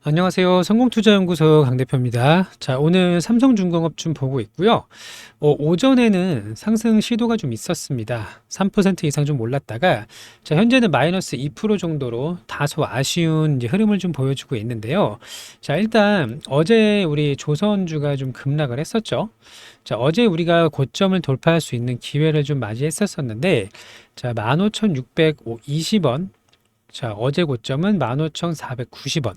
안녕하세요. 성공투자연구소 강 대표입니다. 자, 오늘 삼성중공업 좀 보고 있고요. 오전에는 상승 시도가 좀 있었습니다. 3% 이상 좀 올랐다가, 자, 현재는 마이너스 2% 정도로 다소 아쉬운 이제 흐름을 좀 보여주고 있는데요. 자, 일단 어제 우리 조선주가 좀 급락을 했었죠. 자, 어제 우리가 고점을 돌파할 수 있는 기회를 좀 맞이했었었는데, 자, 15,620원. 자, 어제 고점은 15,490원.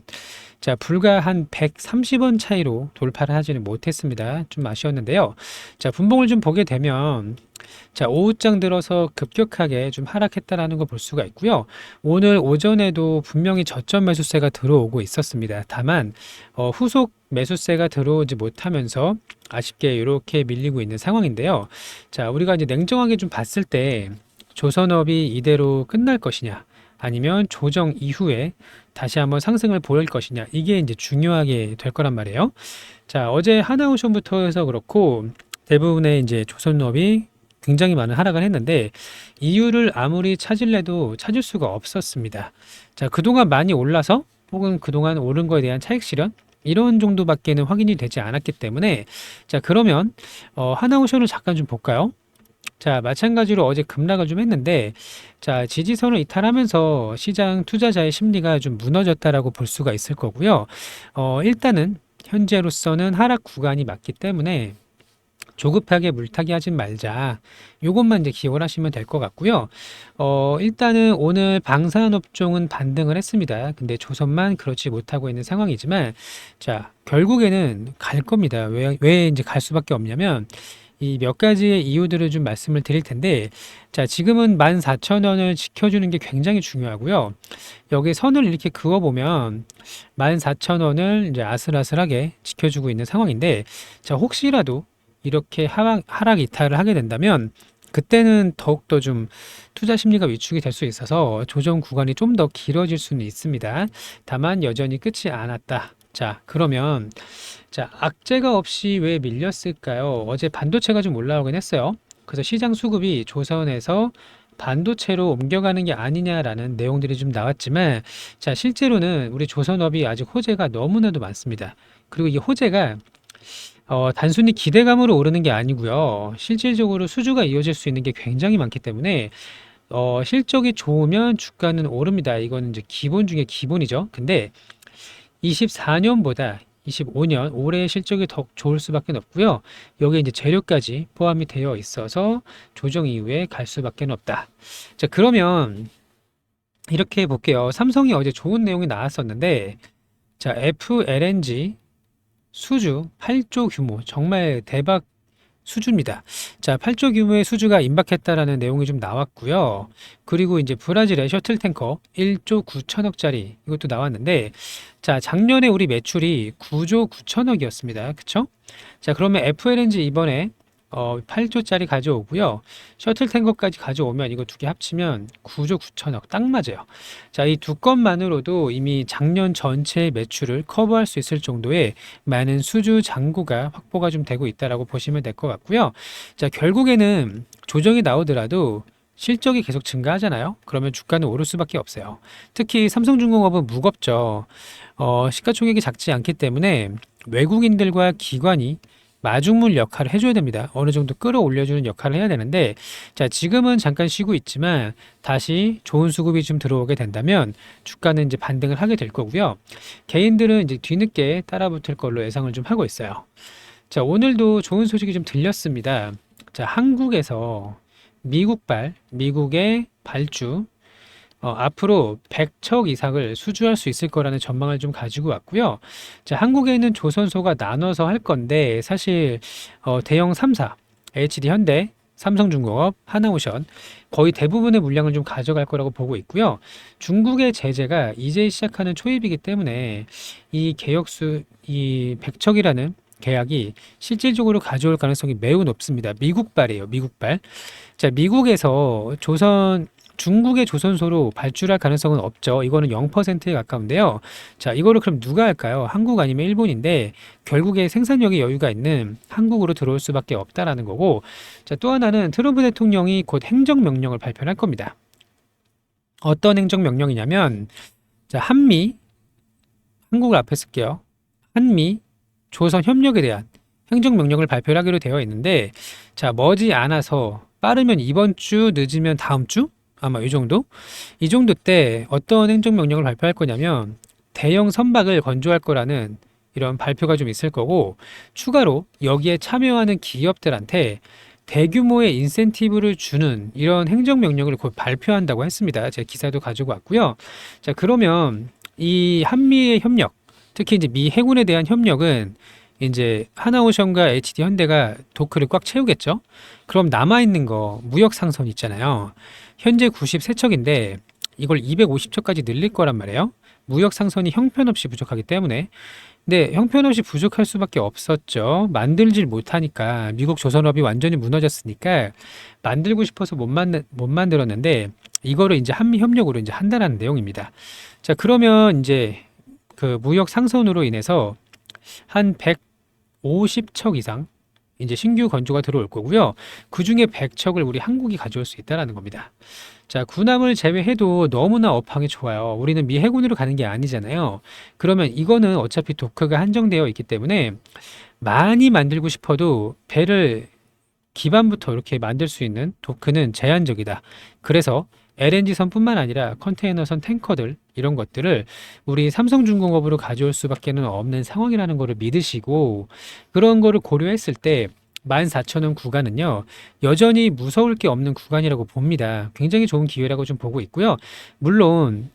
자, 불과 한 130원 차이로 돌파를 하지는 못했습니다. 좀 아쉬웠는데요. 자, 분봉을 좀 보게 되면, 자, 오후장 들어서 급격하게 좀 하락했다라는 걸 볼 수가 있고요. 오늘 오전에도 분명히 저점 매수세가 들어오고 있었습니다. 다만, 후속 매수세가 들어오지 못하면서 아쉽게 이렇게 밀리고 있는 상황인데요. 자, 우리가 이제 냉정하게 좀 봤을 때, 조선업이 이대로 끝날 것이냐, 아니면 조정 이후에 다시 한번 상승을 보일 것이냐, 이게 이제 중요하게 될 거란 말이에요. 자, 어제 하나오션부터 해서 그렇고 대부분의 이제 조선업이 굉장히 많은 하락을 했는데 이유를 아무리 찾을래도 찾을 수가 없었습니다. 자, 그동안 많이 올라서 혹은 그동안 오른 거에 대한 차익 실현 이런 정도밖에는 확인이 되지 않았기 때문에, 자, 그러면 하나오션을 잠깐 좀 볼까요? 자, 마찬가지로 어제 급락을 좀 했는데, 자, 지지선을 이탈하면서 시장 투자자의 심리가 좀 무너졌다라고 볼 수가 있을 거고요. 일단은 현재로서는 하락 구간이 맞기 때문에 조급하게 물타기 하진 말자. 요것만 이제 기억을 하시면 될 것 같고요. 일단은 오늘 방산업종은 반등을 했습니다. 근데 조선만 그렇지 못하고 있는 상황이지만, 자, 결국에는 갈 겁니다. 왜 이제 갈 수밖에 없냐면, 이 몇 가지의 이유들을 좀 말씀을 드릴 텐데, 자, 지금은 14,000원을 지켜주는 게 굉장히 중요하고요. 여기 선을 이렇게 그어보면 14,000원을 이제 아슬아슬하게 지켜주고 있는 상황인데, 자, 혹시라도 이렇게 하락 이탈을 하게 된다면 그때는 더욱더 좀 투자 심리가 위축이 될 수 있어서 조정 구간이 좀 더 길어질 수는 있습니다. 다만 여전히 끝이 않았다. 자, 그러면 자, 악재가 없이 왜 밀렸을까요? 어제 반도체가 좀 올라오긴 했어요. 그래서 시장 수급이 조선에서 반도체로 옮겨가는 게 아니냐라는 내용들이 좀 나왔지만, 자, 실제로는 우리 조선업이 아직 호재가 너무나도 많습니다. 그리고 이 호재가 단순히 기대감으로 오르는 게 아니고요. 실질적으로 수주가 이어질 수 있는 게 굉장히 많기 때문에 실적이 좋으면 주가는 오릅니다. 이거는 이제 기본 중에 기본이죠. 근데 24년보다 25년 올해의 실적이 더 좋을 수밖에 없고요. 여기에 이제 재료까지 포함이 되어 있어서 조정 이후에 갈 수밖에 없다. 자, 그러면 이렇게 볼게요. 삼성이 어제 좋은 내용이 나왔었는데, 자, FLNG 수주 8조 규모, 정말 대박 수주입니다. 자, 8조 규모의 수주가 임박했다라는 내용이 좀 나왔고요. 그리고 이제 브라질의 셔틀 탱커 1조 9천억짜리 이것도 나왔는데, 자, 작년에 우리 매출이 9조 9천억이었습니다. 그쵸? 자, 그러면 FLNG 이번에 8조짜리 가져오고요. 셔틀 탱커까지 가져오면 이거 두 개 합치면 9조 9천억 딱 맞아요. 자, 이 두 건만으로도 이미 작년 전체의 매출을 커버할 수 있을 정도의 많은 수주 잔고가 확보가 좀 되고 있다라고 보시면 될 것 같고요. 자, 결국에는 조정이 나오더라도 실적이 계속 증가하잖아요. 그러면 주가는 오를 수밖에 없어요. 특히 삼성중공업은 무겁죠. 시가총액이 작지 않기 때문에 외국인들과 기관이 마중물 역할을 해줘야 됩니다. 어느 정도 끌어올려주는 역할을 해야 되는데, 자, 지금은 잠깐 쉬고 있지만 다시 좋은 수급이 좀 들어오게 된다면 주가는 이제 반등을 하게 될 거고요. 개인들은 이제 뒤늦게 따라붙을 걸로 예상을 좀 하고 있어요. 자, 오늘도 좋은 소식이 좀 들렸습니다. 자, 한국에서 미국의 발주 앞으로 100척 이상을 수주할 수 있을 거라는 전망을 좀 가지고 왔고요. 자, 한국에 있는 조선소가 나눠서 할 건데 사실 대형 3사, HD 현대, 삼성중공업, 하나오션 거의 대부분의 물량을 좀 가져갈 거라고 보고 있고요. 중국의 제재가 이제 시작하는 초입이기 때문에 이 계약수 이 100척이라는 계약이 실질적으로 가져올 가능성이 매우 높습니다. 미국발이에요, 미국발. 자, 미국에서 중국의 조선소로 발주할 가능성은 없죠. 이거는 0%에 가까운데요. 자, 이거를 그럼 누가 할까요? 한국 아니면 일본인데 결국에 생산력의 여유가 있는 한국으로 들어올 수밖에 없다라는 거고, 자, 또 하나는 트럼프 대통령이 곧 행정명령을 발표할 겁니다. 어떤 행정명령이냐면, 자, 한국을 앞에 쓸게요. 한미 조선 협력에 대한 행정명령을 발표하기로 되어 있는데, 자, 머지않아서 빠르면 이번 주, 늦으면 다음 주? 아마 이 정도 때 어떤 행정명령을 발표할 거냐면 대형 선박을 건조할 거라는 이런 발표가 좀 있을 거고, 추가로 여기에 참여하는 기업들한테 대규모의 인센티브를 주는 이런 행정명령을 곧 발표한다고 했습니다. 제가 기사도 가지고 왔고요. 자, 그러면 이 한미의 협력, 특히 이제 미 해군에 대한 협력은 이제 하나오션과 HD 현대가 도크를 꽉 채우겠죠. 그럼 남아있는 거 무역 상선 있잖아요. 현재 93척인데 이걸 250척까지 늘릴 거란 말이에요. 무역 상선이 형편없이 부족하기 때문에. 근데 형편없이 부족할 수밖에 없었죠. 만들질 못하니까. 미국 조선업이 완전히 무너졌으니까 만들고 싶어서 못 만들었는데, 이거를 이제 한미 협력으로 이제 한다는 내용입니다. 자, 그러면 이제 그 무역 상선으로 인해서 한 150척 이상 이제 신규 건조가 들어올 거고요. 그 중에 100척을 우리 한국이 가져올 수 있다는 겁니다. 자, 군함을 제외해도 너무나 업황이 좋아요. 우리는 미 해군으로 가는 게 아니잖아요. 그러면 이거는 어차피 도크가 한정되어 있기 때문에 많이 만들고 싶어도 배를 기반부터 이렇게 만들 수 있는 도크는 제한적이다. 그래서 LNG선뿐만 아니라 컨테이너선, 탱커들 이런 것들을 우리 삼성중공업으로 가져올 수밖에 없는 상황이라는 것을 믿으시고, 그런 거를 고려했을 때 14,000원 구간은요, 여전히 무서울 게 없는 구간이라고 봅니다. 굉장히 좋은 기회라고 좀 보고 있고요. 물론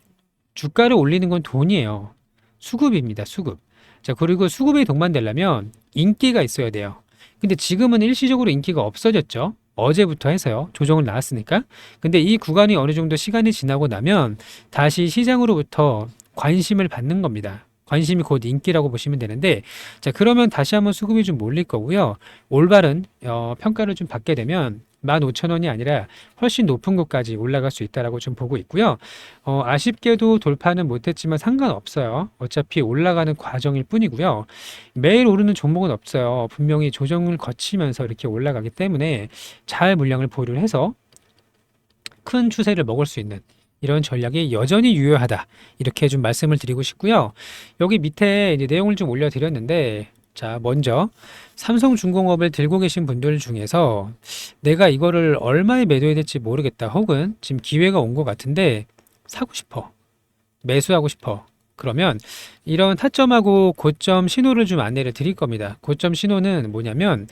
주가를 올리는 건 돈이에요. 수급입니다. 수급. 자, 그리고 수급에 동반되려면 인기가 있어야 돼요. 근데 지금은 일시적으로 인기가 없어졌죠. 어제부터 해서요. 조정을 나왔으니까. 근데 이 구간이 어느 정도 시간이 지나고 나면 다시 시장으로부터 관심을 받는 겁니다. 관심이 곧 인기라고 보시면 되는데, 자, 그러면 다시 한번 수급이 좀 몰릴 거고요. 올바른 평가를 좀 받게 되면 15,000원이 아니라 훨씬 높은 곳까지 올라갈 수 있다라고 좀 보고 있고요. 아쉽게도 돌파는 못했지만 상관없어요. 어차피 올라가는 과정일 뿐이고요. 매일 오르는 종목은 없어요. 분명히 조정을 거치면서 이렇게 올라가기 때문에 잘 물량을 보유를 해서 큰 추세를 먹을 수 있는 이런 전략이 여전히 유효하다. 이렇게 좀 말씀을 드리고 싶고요. 여기 밑에 이제 내용을 좀 올려드렸는데, 자, 먼저 삼성중공업을 들고 계신 분들 중에서 내가 이거를 얼마에 매도해야 될지 모르겠다, 혹은 지금 기회가 온 것 같은데 사고 싶어, 매수하고 싶어. 그러면 이런 타점하고 고점 신호를 좀 안내를 드릴 겁니다. 고점 신호는 뭐냐면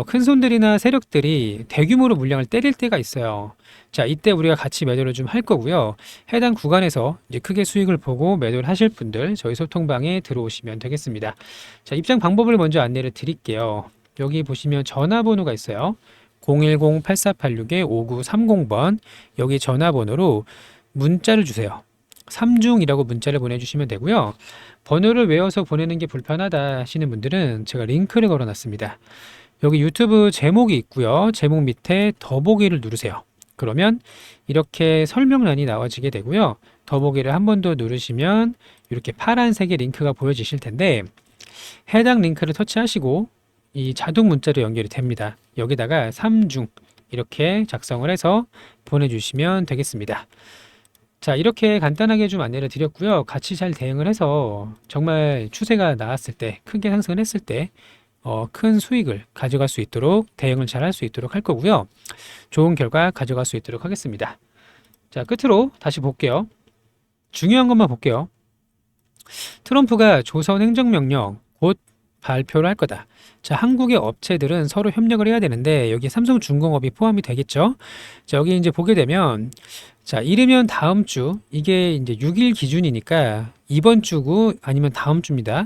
큰 손들이나 세력들이 대규모로 물량을 때릴 때가 있어요. 자, 이때 우리가 같이 매도를 좀 할 거고요. 해당 구간에서 이제 크게 수익을 보고 매도를 하실 분들 저희 소통방에 들어오시면 되겠습니다. 자, 입장 방법을 먼저 안내를 드릴게요. 여기 보시면 전화번호가 있어요. 010-8486-5930번. 여기 전화번호로 문자를 주세요. 3중이라고 문자를 보내주시면 되고요. 번호를 외워서 보내는 게 불편하다 하시는 분들은 제가 링크를 걸어놨습니다. 여기 유튜브 제목이 있고요. 제목 밑에 더보기를 누르세요. 그러면 이렇게 설명란이 나와지게 되고요. 더보기를 한 번 더 누르시면 이렇게 파란색의 링크가 보여지실 텐데, 해당 링크를 터치하시고 이 자동 문자로 연결이 됩니다. 여기다가 3중 이렇게 작성을 해서 보내주시면 되겠습니다. 자, 이렇게 간단하게 좀 안내를 드렸고요. 같이 잘 대응을 해서 정말 추세가 나왔을 때, 크게 상승을 했을 때 큰 수익을 가져갈 수 있도록 대응을 잘 할 수 있도록 할 거고요. 좋은 결과 가져갈 수 있도록 하겠습니다. 자, 끝으로 다시 볼게요. 중요한 것만 볼게요. 트럼프가 조선 행정명령 곧 발표를 할 거다. 자, 한국의 업체들은 서로 협력을 해야 되는데 여기 삼성중공업이 포함이 되겠죠. 자, 여기 이제 보게 되면, 자, 이르면 다음 주, 이게 이제 6일 기준이니까 이번 주고 아니면 다음 주입니다.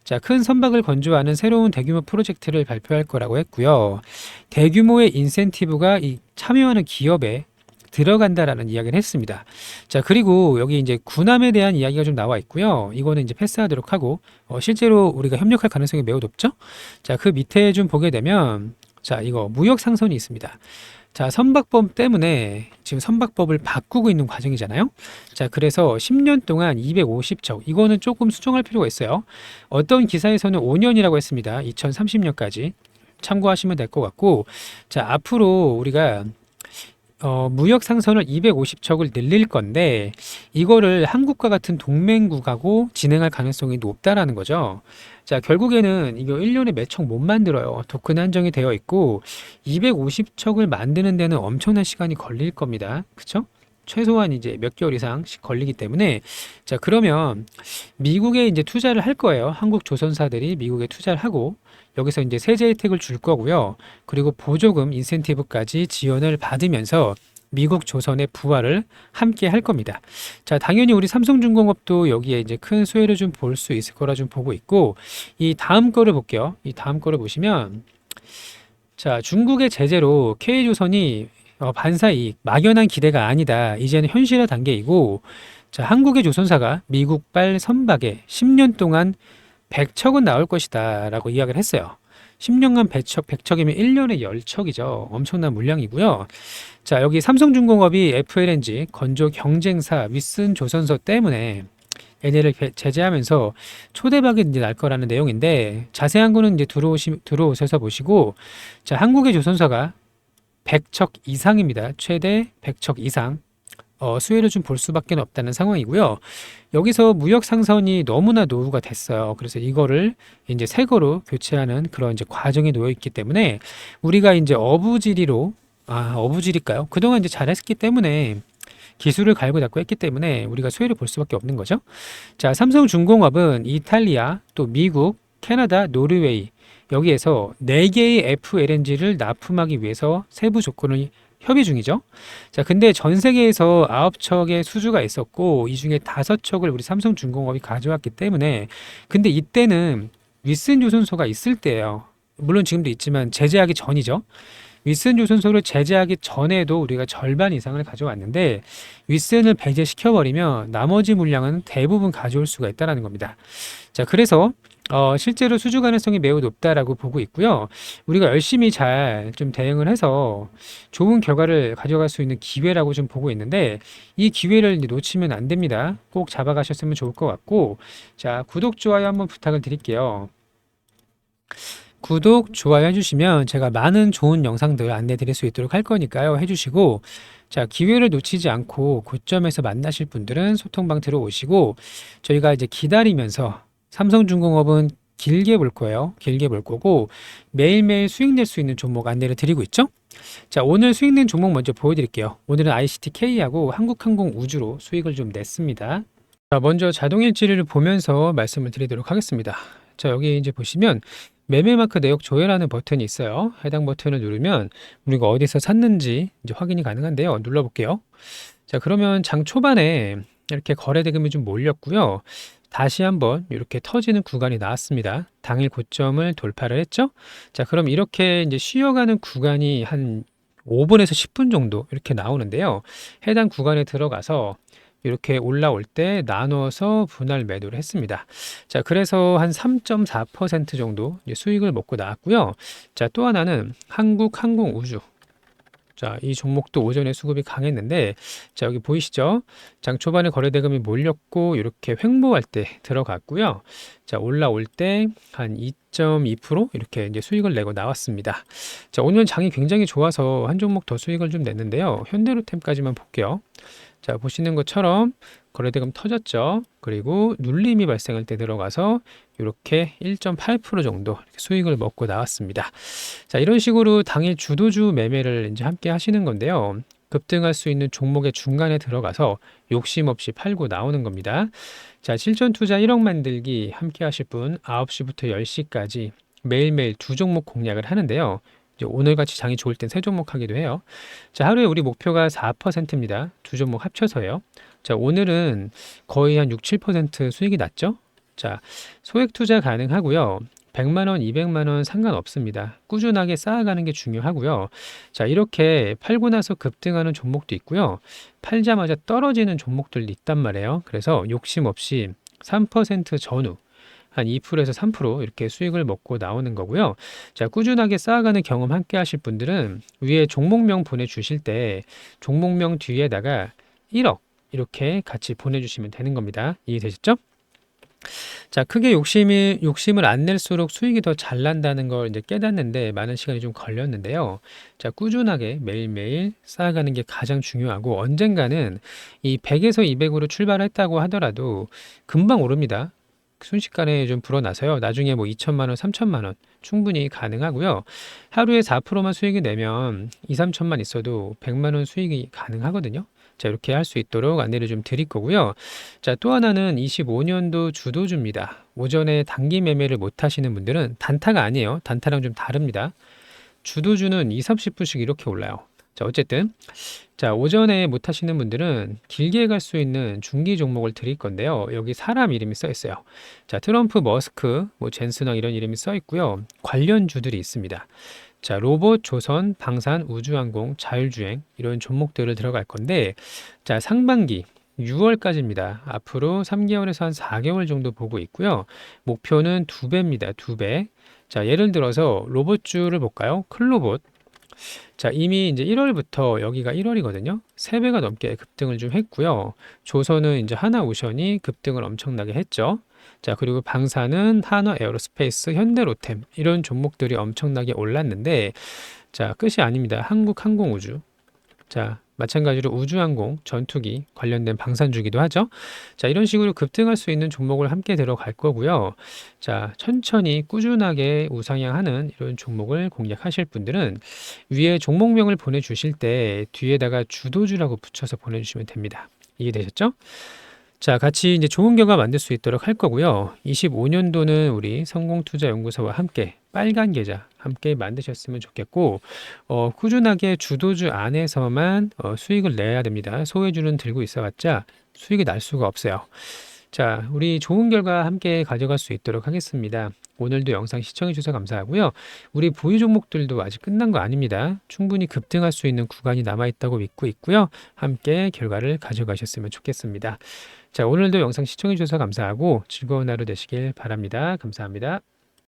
자, 큰 선박을 건조하는 새로운 대규모 프로젝트를 발표할 거라고 했고요. 대규모의 인센티브가 이 참여하는 기업에 들어간다라는 이야기를 했습니다. 자, 그리고 여기 이제 군함에 대한 이야기가 좀 나와 있고요. 이거는 이제 패스하도록 하고, 실제로 우리가 협력할 가능성이 매우 높죠. 자, 그 밑에 좀 보게 되면, 자, 이거 무역 상선이 있습니다. 자, 선박법 때문에 지금 선박법을 바꾸고 있는 과정이잖아요. 자, 그래서 10년 동안 250척, 이거는 조금 수정할 필요가 있어요. 어떤 기사에서는 5년이라고 했습니다. 2030년까지 참고하시면 될 것 같고, 자, 앞으로 우리가 무역 상선을 250척을 늘릴 건데 이거를 한국과 같은 동맹국하고 진행할 가능성이 높다라는 거죠. 자, 결국에는 이거 1년에 몇 척 못 만들어요. 토큰 한정이 되어 있고 250척을 만드는 데는 엄청난 시간이 걸릴 겁니다. 그쵸? 최소한 이제 몇 개월 이상씩 걸리기 때문에 자, 그러면 미국에 이제 투자를 할 거예요. 한국 조선사들이 미국에 투자를 하고 여기서 이제 세제 혜택을 줄 거고요. 그리고 보조금, 인센티브까지 지원을 받으면서 미국 조선의 부활을 함께 할 겁니다. 자, 당연히 우리 삼성중공업도 여기에 이제 큰 수혜를 좀 볼 수 있을 거라 좀 보고 있고, 이 다음 거를 볼게요. 이 다음 거를 보시면, 자, 중국의 제재로 K조선이 반사이익, 막연한 기대가 아니다. 이제는 현실화 단계이고, 자, 한국의 조선사가 미국발 선박에 10년 동안 100척은 나올 것이다 라고 이야기를 했어요. 10년간 100척이면 1년에 10척이죠. 엄청난 물량이고요. 자, 여기 삼성중공업이 FLNG 건조 경쟁사 윗슨 조선소 때문에 얘네를 제재하면서 초대박이 이제 날 거라는 내용인데 자세한 거는 이제 들어오셔서 보시고, 자, 한국의 조선사가 100척 이상입니다. 최대 100척 이상. 수혜를 좀 볼 수밖에 없다는 상황이고요. 여기서 무역 상선이 너무나 노후가 됐어요. 그래서 이거를 이제 새 거로 교체하는 그런 이제 과정에 놓여 있기 때문에 우리가 이제 어부질일까요? 그동안 이제 잘했기 때문에 기술을 갈고 닦고 했기 때문에 우리가 수혜를 볼 수밖에 없는 거죠. 자, 삼성중공업은 이탈리아, 또 미국, 캐나다, 노르웨이 여기에서 4개의 FLNG를 납품하기 위해서 세부 조건을 협의 중이죠. 자, 근데 전 세계에서 9척의 수주가 있었고 이 중에 5척을 우리 삼성중공업이 가져왔기 때문에, 근데 이때는 윗슨 조선소가 있을 때예요. 물론 지금도 있지만 제재하기 전이죠. 윗슨 조선소를 제재하기 전에도 우리가 절반 이상을 가져왔는데 윗슨을 배제시켜버리면 나머지 물량은 대부분 가져올 수가 있다는 겁니다. 자, 그래서 실제로 수주 가능성이 매우 높다라고 보고 있고요. 우리가 열심히 잘 좀 대응을 해서 좋은 결과를 가져갈 수 있는 기회라고 좀 보고 있는데 이 기회를 이제 놓치면 안 됩니다. 꼭 잡아가셨으면 좋을 것 같고, 자, 구독, 좋아요 한번 부탁을 드릴게요. 구독, 좋아요 해주시면 제가 많은 좋은 영상들 안내 드릴 수 있도록 할 거니까요. 해주시고, 자, 기회를 놓치지 않고 고점에서 만나실 분들은 소통방 들어오시고, 저희가 이제 기다리면서 삼성중공업은 길게 볼 거예요. 길게 볼 거고 매일매일 수익 낼 수 있는 종목 안내를 드리고 있죠. 자, 오늘 수익 낸 종목 먼저 보여드릴게요. 오늘은 ICT-K하고 한국항공우주로 수익을 좀 냈습니다. 자, 먼저 자동일지를 보면서 말씀을 드리도록 하겠습니다. 자, 여기 이제 보시면 매매마크 내역 조회라는 버튼이 있어요. 해당 버튼을 누르면 우리가 어디서 샀는지 이제 확인이 가능한데요. 눌러볼게요. 자, 그러면 장 초반에 이렇게 거래 대금이 좀 몰렸고요. 다시 한번 이렇게 터지는 구간이 나왔습니다. 당일 고점을 돌파를 했죠. 자, 그럼 이렇게 이제 쉬어가는 구간이 한 5분에서 10분 정도 이렇게 나오는데요. 해당 구간에 들어가서 이렇게 올라올 때 나눠서 분할 매도를 했습니다. 자, 그래서 한 3.4% 정도 수익을 먹고 나왔고요. 자, 또 하나는 한국항공우주. 자, 이 종목도 오전에 수급이 강했는데, 자, 여기 보이시죠? 장 초반에 거래 대금이 몰렸고 이렇게 횡보할 때 들어갔고요. 자, 올라올 때 한 2.2% 이렇게 이제 수익을 내고 나왔습니다. 자, 오늘 장이 굉장히 좋아서 한 종목 더 수익을 좀 냈는데요. 현대로템까지만 볼게요. 자, 보시는 것처럼 거래대금 터졌죠. 그리고 눌림이 발생할 때 들어가서 이렇게 1.8% 정도 수익을 먹고 나왔습니다. 자, 이런 식으로 당일 주도주 매매를 이제 함께 하시는 건데요. 급등할 수 있는 종목의 중간에 들어가서 욕심 없이 팔고 나오는 겁니다. 자, 실전 투자 1억 만들기 함께 하실 분 9시부터 10시까지 매일매일 2종목 공략을 하는데요. 오늘같이 장이 좋을 땐 3종목 하기도 해요. 자, 하루에 우리 목표가 4%입니다. 2종목 합쳐서요. 자, 오늘은 거의 한 6, 7% 수익이 났죠. 자, 소액 투자 가능하고요. 100만 원, 200만 원 상관없습니다. 꾸준하게 쌓아가는 게 중요하고요. 자, 이렇게 팔고 나서 급등하는 종목도 있고요. 팔자마자 떨어지는 종목들도 있단 말이에요. 그래서 욕심 없이 3% 전후 한 2%에서 3% 이렇게 수익을 먹고 나오는 거고요. 자, 꾸준하게 쌓아가는 경험 함께 하실 분들은 위에 종목명 보내주실 때 종목명 뒤에다가 1억 이렇게 같이 보내주시면 되는 겁니다. 이해되셨죠? 자, 크게 욕심을 안 낼수록 수익이 더 잘 난다는 걸 이제 깨닫는데 많은 시간이 좀 걸렸는데요. 자, 꾸준하게 매일매일 쌓아가는 게 가장 중요하고 언젠가는 이 100에서 200으로 출발했다고 하더라도 금방 오릅니다. 순식간에 좀 불어나서요. 나중에 뭐 2천만 원, 3천만 원 충분히 가능하고요. 하루에 4%만 수익이 내면 2, 3천만 있어도 100만 원 수익이 가능하거든요. 자, 이렇게 할 수 있도록 안내를 좀 드릴 거고요. 자, 또 하나는 25년도 주도주입니다. 오전에 단기 매매를 못 하시는 분들은 단타가 아니에요. 단타랑 좀 다릅니다. 주도주는 2, 30분씩 이렇게 올라요. 자, 어쨌든 자, 오전에 못 하시는 분들은 길게 갈 수 있는 중기 종목을 드릴 건데요. 여기 사람 이름이 써 있어요. 자, 트럼프, 머스크, 뭐 젠슨왕 이런 이름이 써 있고요. 관련주들이 있습니다. 자, 로봇, 조선, 방산, 우주항공, 자율주행 이런 종목들을 들어갈 건데 자, 상반기 6월까지입니다. 앞으로 3개월에서 한 4개월 정도 보고 있고요. 목표는 2배입니다. 2배. 자, 예를 들어서 로봇주를 볼까요? 클로봇. 자, 이미 이제 1월부터 여기가 1월이거든요. 3배가 넘게 급등을 좀 했고요. 조선은 이제 하나오션이 급등을 엄청나게 했죠. 자, 그리고 방사는 한화 에어로스페이스, 현대로템 이런 종목들이 엄청나게 올랐는데 자, 끝이 아닙니다. 한국항공우주. 자, 마찬가지로 우주항공, 전투기 관련된 방산주기도 하죠. 자, 이런 식으로 급등할 수 있는 종목을 함께 들어갈 거고요. 자, 천천히 꾸준하게 우상향하는 이런 종목을 공략하실 분들은 위에 종목명을 보내주실 때 뒤에다가 주도주라고 붙여서 보내주시면 됩니다. 이해되셨죠? 자, 같이 이제 좋은 결과 만들 수 있도록 할 거고요. 25년도는 우리 성공투자연구소와 함께 빨간 계좌 함께 만드셨으면 좋겠고, 꾸준하게 주도주 안에서만 수익을 내야 됩니다. 소외주는 들고 있어봤자 수익이 날 수가 없어요. 자, 우리 좋은 결과 함께 가져갈 수 있도록 하겠습니다. 오늘도 영상 시청해 주셔서 감사하고요. 우리 보유 종목들도 아직 끝난 거 아닙니다. 충분히 급등할 수 있는 구간이 남아있다고 믿고 있고요. 함께 결과를 가져가셨으면 좋겠습니다. 자, 오늘도 영상 시청해 주셔서 감사하고 즐거운 하루 되시길 바랍니다. 감사합니다.